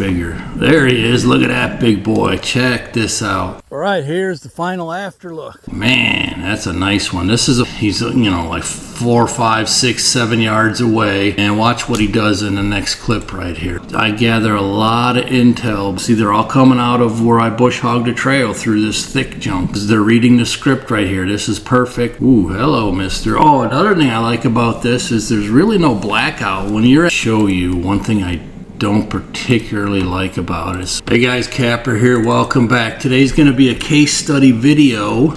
figure. There he is. Look at that big boy. Check this out. All right, here's the final after look. Man, that's a nice one. He's like 4, 5, 6, 7 yards away. And watch what he does in the next clip right here. I gather a lot of intel. See, they're all coming out of where I bush hogged a trail through this thick junk. They're reading the script right here. This is perfect. Ooh, hello, mister. Oh, another thing I like about this is there's really no blackout. When you're show you one thing I don't particularly like about it. Hey guys, Kapper here. Welcome back. Today's going to be a case study video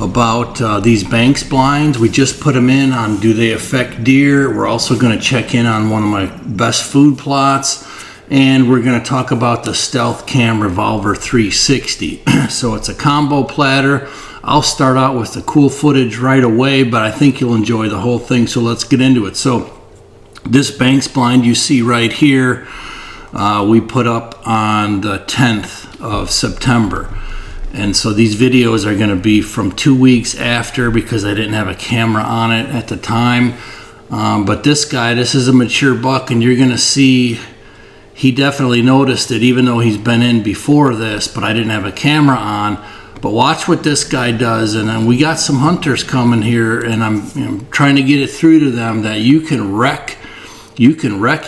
about these Banks blinds. We just put them in on do they affect deer. We're also going to check in on one of my best food plots, and we're going to talk about the Stealth Cam Revolver 360. So it's a combo platter. I'll start out with the cool footage right away, but I think you'll enjoy the whole thing, so let's get into it. So this Banks blind you see right here, we put up on the 10th of September. And so these videos are going to be from 2 weeks after because I didn't have a camera on it at the time. But this is a mature buck, and you're going to see he definitely noticed it, even though he's been in before this, but I didn't have a camera on. But watch what this guy does. And then we got some hunters coming here, and I'm trying to get it through to them that you can wreck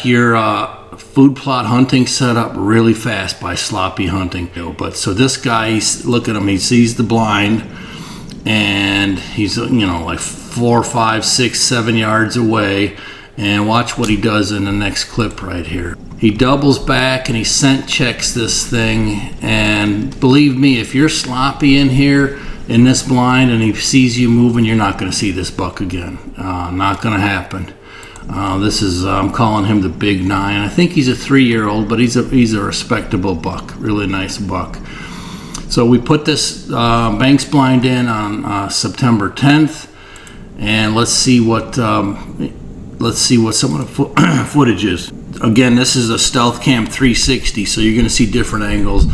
your food plot hunting setup really fast by sloppy hunting. But so this guy, look at him, he sees the blind, and he's like 4, 5, 6, 7 yards away. And watch what he does in the next clip right here. He doubles back and he scent checks this thing, and believe me, if you're sloppy in here in this blind and he sees you moving, you're not going to see this buck again. Not going to happen. I'm calling him the Big 9. I think he's a 3-year-old, but he's a respectable buck, really nice buck. So we put this Banks blind in on September 10th, and let's see what some of the footage is. Again, this is a Stealth Cam 360, so you're going to see different angles.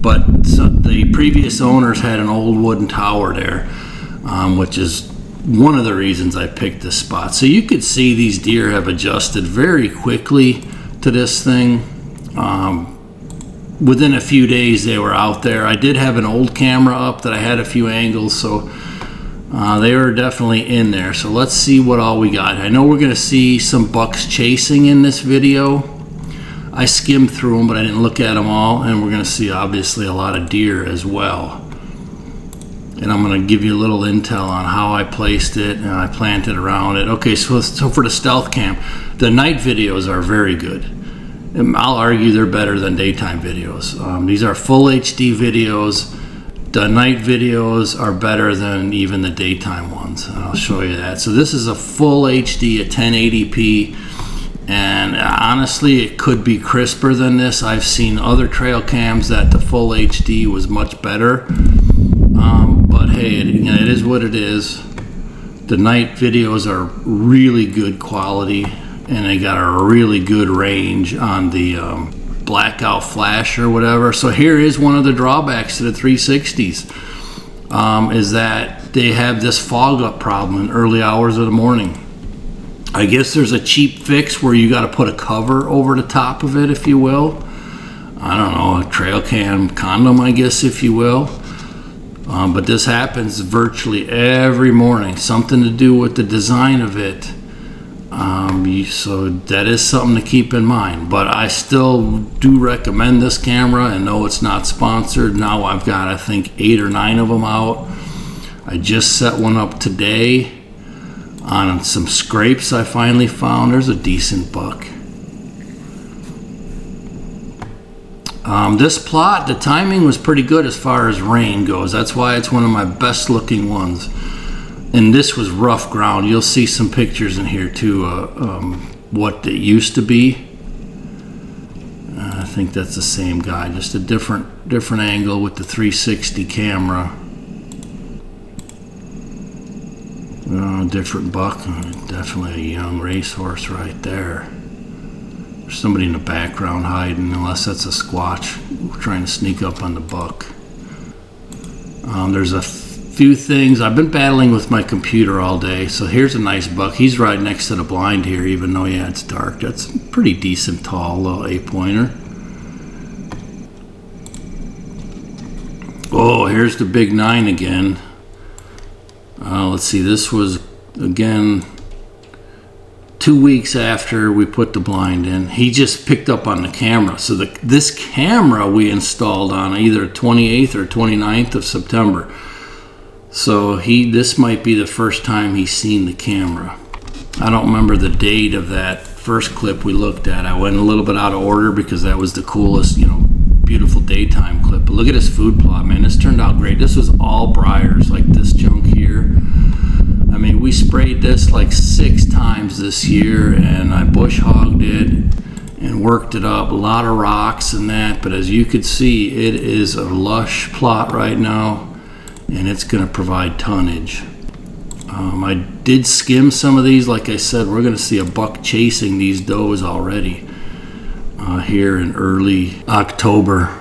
But the previous owners had an old wooden tower there, which is one of the reasons I picked this spot. So you could see these deer have adjusted very quickly to this thing. Within a few days they were out there. I did have an old camera up that I had a few angles, so they were definitely in there. So let's see what all we got. I know we're going to see some bucks chasing in this video. I skimmed through them, but I didn't look at them all. And we're going to see obviously a lot of deer as well. And I'm going to give you a little intel on how I placed it and I planted around it. Okay, so for the Stealth Cam, the night videos are very good. And I'll argue they're better than daytime videos. These are full HD videos. The night videos are better than even the daytime ones. I'll show you that. So this is a full HD at 1080p. And honestly, it could be crisper than this. I've seen other trail cams that the full HD was much better. But hey, it is what it is. The night videos are really good quality, and they got a really good range on the blackout flash or whatever. So here is one of the drawbacks to the 360s, is that they have this fog up problem in early hours of the morning. I guess there's a cheap fix where you got to put a cover over the top of it, if you will. I don't know, a trail cam condom, I guess, if you will. But this happens virtually every morning. Something to do with the design of it. So that is something to keep in mind. But I still do recommend this camera, and no, it's not sponsored. Now I've got, I think, 8 or 9 of them out. I just set one up today on some scrapes I finally found. There's a decent buck. This plot, the timing was pretty good as far as rain goes. That's why it's one of my best looking ones. And this was rough ground. You'll see some pictures in here too, what it used to be. I think that's the same guy, just a different angle with the 360 camera. Different buck, definitely a young racehorse right there. There's somebody in the background hiding, unless that's a squatch trying to sneak up on the buck. There's a few things. I've been battling with my computer all day. So here's a nice buck. He's right next to the blind here, even though, yeah, it's dark. That's pretty decent tall little 8-pointer. Oh, here's the big 9 again. Let's see, this was again 2 weeks after we put the blind in. He just picked up on the camera. So this camera we installed on either 28th or 29th of September. So this might be the first time he's seen the camera. I don't remember the date of that first clip we looked at. I went a little bit out of order because that was the coolest, beautiful daytime clip. But look at his food plot, man. This turned out great. This was all briars, like this junk here. I mean, we sprayed this like 6 times this year, and I bush hogged it and worked it up. A lot of rocks and that, but as you could see, it is a lush plot right now, and it's going to provide tonnage. I did skim some of these. Like I said, we're going to see a buck chasing these does already here in early October.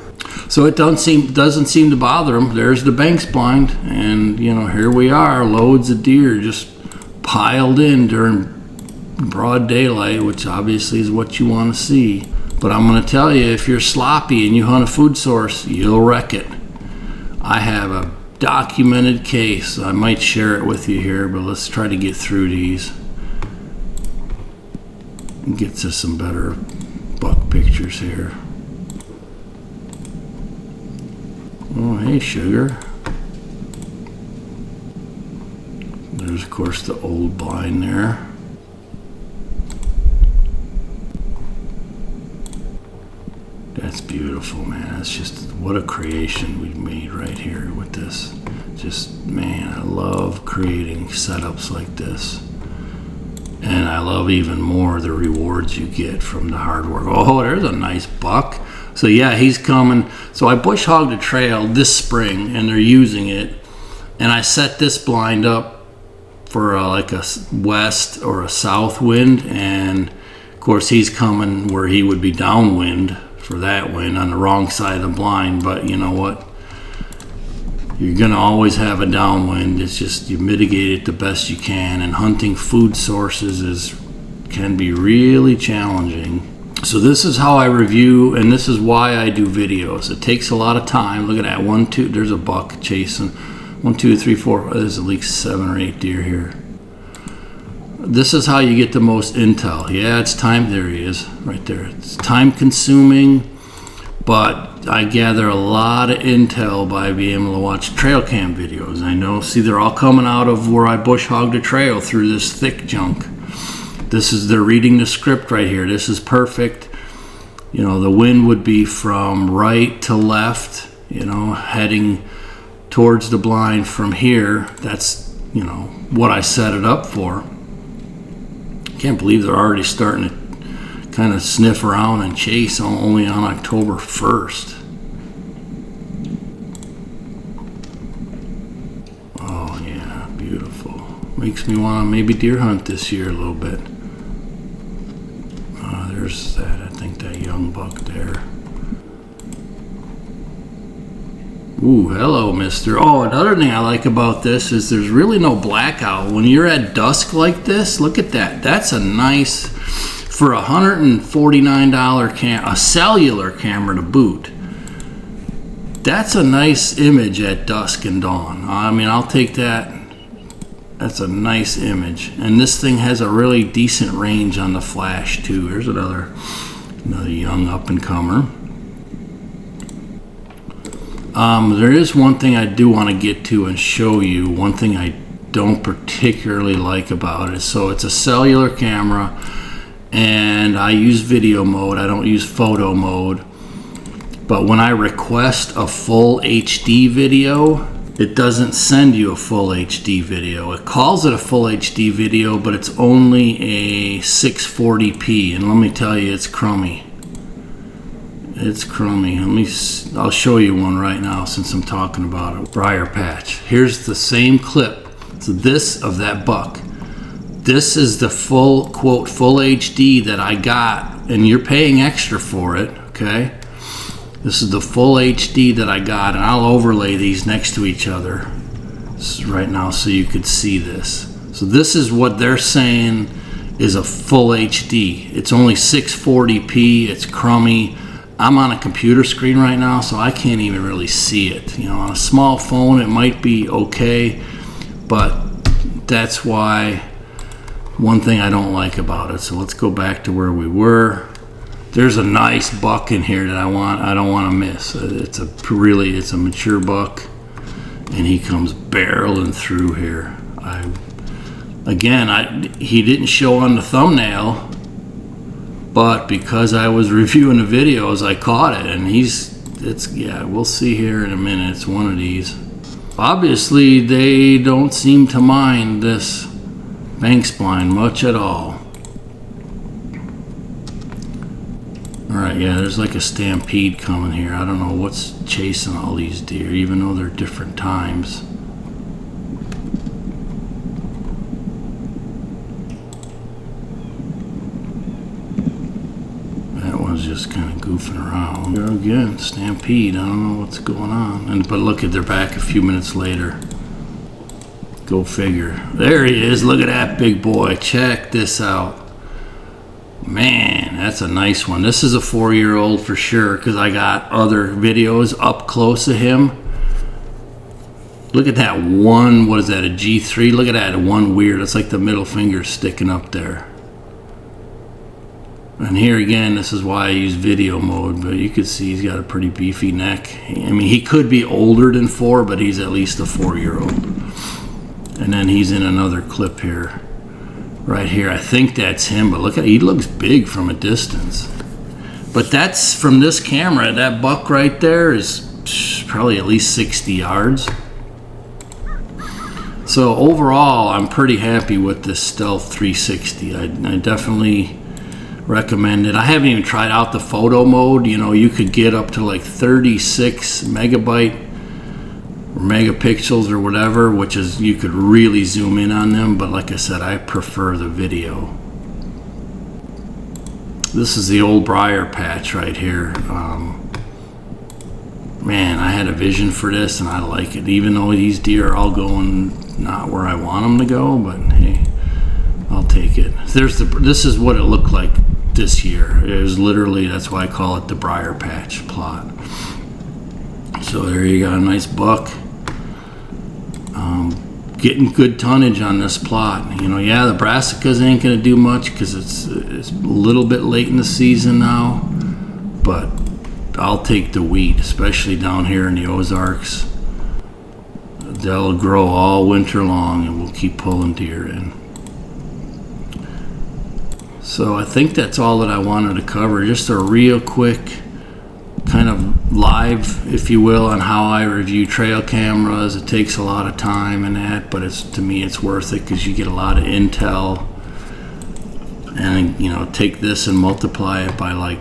So it doesn't seem to bother him. There's the Banks blind, and here we are, loads of deer just piled in during broad daylight, which obviously is what you want to see. But I'm going to tell you, if you're sloppy and you hunt a food source, you'll wreck it. I have a documented case. I might share it with you here, but let's try to get through these and get to some better buck pictures here. Oh, hey, sugar. There's, of course, the old blind there. That's beautiful, man. That's just, what a creation we've made right here with this. Just, man, I love creating setups like this. And I love even more the rewards you get from the hard work. Oh, there's a nice buck. So yeah, he's coming. So I bush hogged a trail this spring, and they're using it. And I set this blind up for like a west or a south wind. And of course, he's coming where he would be downwind for that wind on the wrong side of the blind. But you know what? You're going to always have a downwind. It's just you mitigate it the best you can. And hunting food sources can be really challenging. So this is how I review, and this is why I do videos. It takes a lot of time. Look at that, 1, 2, there's a buck chasing. 1, 2, 3, 4, there's at least 7 or 8 deer here. This is how you get the most intel. Yeah, it's time, there he is, right there. It's time consuming, but I gather a lot of intel by being able to watch trail cam videos. I know, see, they're all coming out of where I bush hogged a trail through this thick junk. They're reading the script right here. This is perfect. The wind would be from right to left, heading towards the blind from here. That's, what I set it up for. Can't believe they're already starting to kind of sniff around and chase only on October 1st. Oh yeah, beautiful. Makes me want to maybe deer hunt this year a little bit. There's that, I think that young buck there. Ooh, hello, mister. Oh, another thing I like about this is there's really no blackout. When you're at dusk like this, look at that. That's a nice, for a $149 a cellular camera to boot. That's a nice image at dusk and dawn. I mean, I'll take that. That's a nice image, and this thing has a really decent range on the flash too. Here's another young up and comer. There is one thing I do want to get to and show you. One thing I don't particularly like about it. So it's a cellular camera, and I use video mode. I don't use photo mode. But when I request a full HD video, it doesn't send you a full HD video. It calls it a full HD video, but it's only a 640p, and let me tell you, it's crummy. It's crummy. I'll show you one right now since I'm talking about a briar patch. Here's the same clip. So this of that buck. This is the full, quote, full HD that I got, and you're paying extra for it, okay? This is the full HD that I got, and I'll overlay these next to each other right now so you could see this. So this is what they're saying is a full HD. It's only 640p, it's crummy. I'm on a computer screen right now, so I can't even really see it. You know, on a small phone it might be okay, but that's why one thing I don't like about it. So let's go back to where we were. There's a nice buck in here that I don't want to miss. It's a mature buck, and he comes barreling through here. He didn't show on the thumbnail, but because I was reviewing the videos, I caught it, and we'll see here in a minute. It's one of these. Obviously, they don't seem to mind this bank spline much at all. Alright, yeah, there's like a stampede coming here. I don't know what's chasing all these deer, even though they're different times. That one's just kind of goofing around. There again, stampede. I don't know what's going on. But look at, they're back a few minutes later. Go figure. There he is. Look at that big boy. Check this out. Man, that's a nice one. This is a 4-year-old for sure, because I got other videos up close of him. Look at that one. What is that, a G3? Look at that one weird. It's like the middle finger sticking up there. And here again, this is why I use video mode, but you can see he's got a pretty beefy neck. I mean, he could be older than 4, but he's at least a 4-year-old. And then he's in another clip here. Right here, I think that's him, but look at, he looks big from a distance. But that's from this camera. That buck right there is probably at least 60 yards. So overall, I'm pretty happy with this Stealth 360. I definitely recommend it. I haven't even tried out the photo mode. You know, you could get up to like 36 megabyte or megapixels or whatever, which is, you could really zoom in on them, but like I said, I prefer the video. This is the old briar patch right here. Man, I had a vision for this and I like it, even though these deer are all going not where I want them to go, but hey, I'll take it. This is what it looked like this year. It was literally, that's why I call it the briar patch plot. So there you got a nice buck. Getting good tonnage on this plot. You know, yeah, the brassicas ain't gonna do much because it's a little bit late in the season now, but I'll take the wheat, especially down here in the Ozarks. They'll grow all winter long and we'll keep pulling deer in. So I think that's all that I wanted to cover. Just a real quick kind of live, if you will, on how I review trail cameras. It takes a lot of time and that, but to me it's worth it because you get a lot of intel. And you know, take this and multiply it by like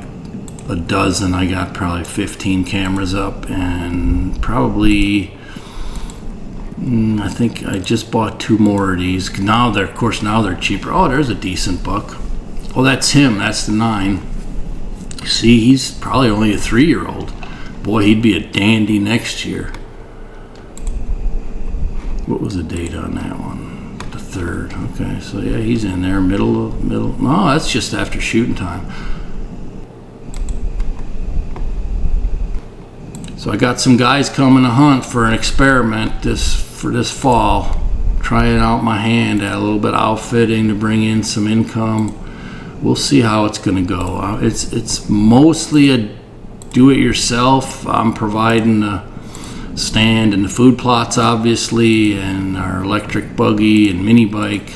a dozen. I got probably 15 cameras up, and probably I think I just bought 2 more of these. Now they're, of course, now they're cheaper. Oh, there's a decent buck. Oh, that's him. That's the 9. See, he's probably only a 3-year-old. Boy, he'd be a dandy next year. What was the date on that one? The 3rd. Okay, so yeah, he's in there, middle. No, that's just after shooting time. So I got some guys coming to hunt for an experiment for this fall. Trying out my hand at a little bit of outfitting to bring in some income. We'll see how it's going to go. It's mostly a do-it-yourself. I'm providing the stand and the food plots, obviously, and our electric buggy and mini bike,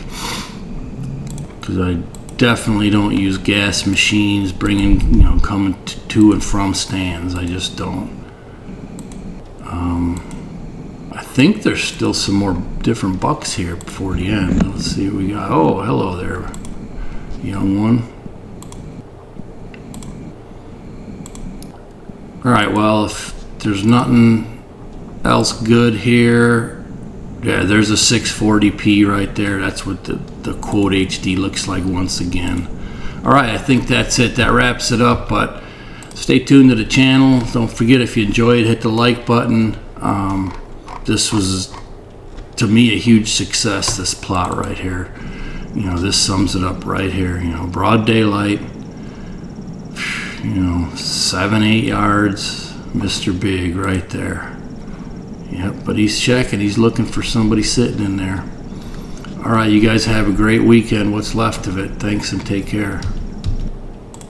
because I definitely don't use gas machines coming to and from stands. I just don't. I think there's still some more different bucks here before the end. Let's see what we got. Oh, hello there, young one. All right, well, if there's nothing else good here, yeah, there's a 640p right there. That's what the quote HD looks like once again. All right, I think that's it. That wraps it up, but stay tuned to the channel. Don't forget, if you enjoyed, hit the like button. This was, to me, a huge success, this plot right here. You know, this sums it up right here. You know, broad daylight. 7, 8 yards. Mr. Big right there. Yep, but he's checking. He's looking for somebody sitting in there. All right, you guys have a great weekend, what's left of it. Thanks and take care.